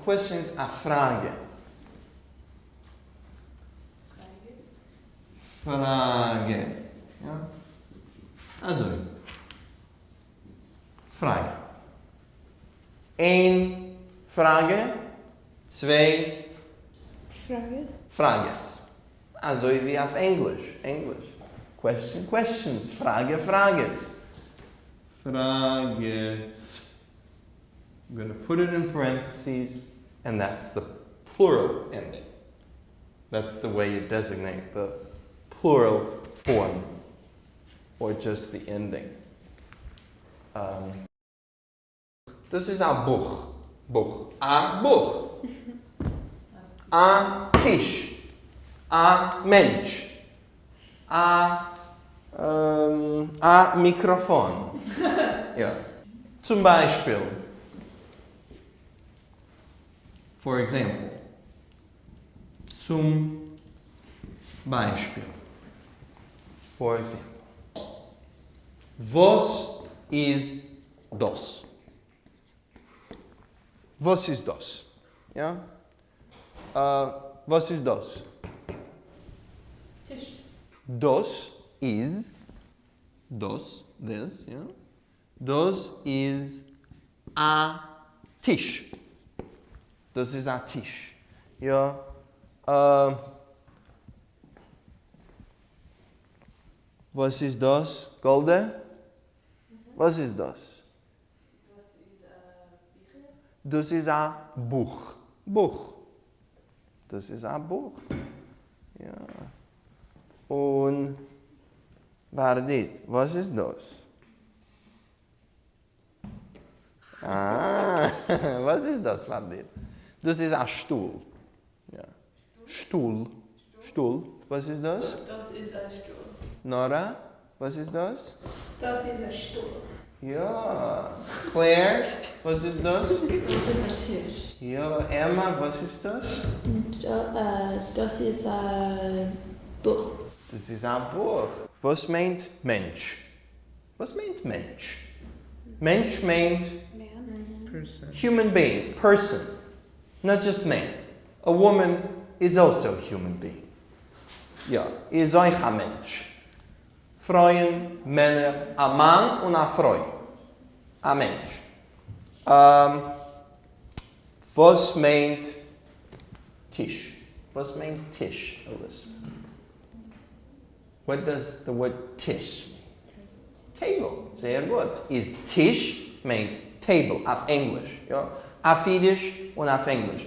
question is a Frage. Frage. Ja? Also. Frage. Ein Frage. Zwei Frages. Also wie auf Englisch. Question, questions. Frage, Frages. Frages. I'm going to put it in parentheses, and that's the plural ending. That's the way you designate the plural form, or just the ending. This is a Buch. A Buch. A Tisch. A Mensch. A Mikrofon. Ja. Zum Beispiel. For example. Zum Beispiel. For example. Was ist das? Was ist das? Ja? Was ist das? Tisch. Das ist, this, ja? Das ist a Tisch. Das ist a Tisch. Ja? Was ist das? Golde? Was ist das? Das ist ein Buch. Das ist ein Buch. Ja. Und wartet, was ist das? Was ist das? Wartet. Das ist ein Stuhl. Ja. Stuhl. Was ist das? Das ist ein Stuhl. Nora, was ist das? Das ist ein Stuhl. Ja. Claire, was ist das? Das ist ein Tisch. Ja. Emma, was ist das? Das ist ein Buch. Das ist ein Buch. Was meint Mensch? Was meint Mensch? Mensch meint human being, person, not just man. A woman is also a human being. Ja, ihr seid ein Mensch. Frauen, Männer, ein Mann und eine Frau. Ein Mensch. Was meint Tisch? Was meint Tisch, Alyssa? What does the word Tisch mean? Table. Sehr gut. Is Tisch meint table auf Englisch. Ja? Auf Yiddish und auf Englisch.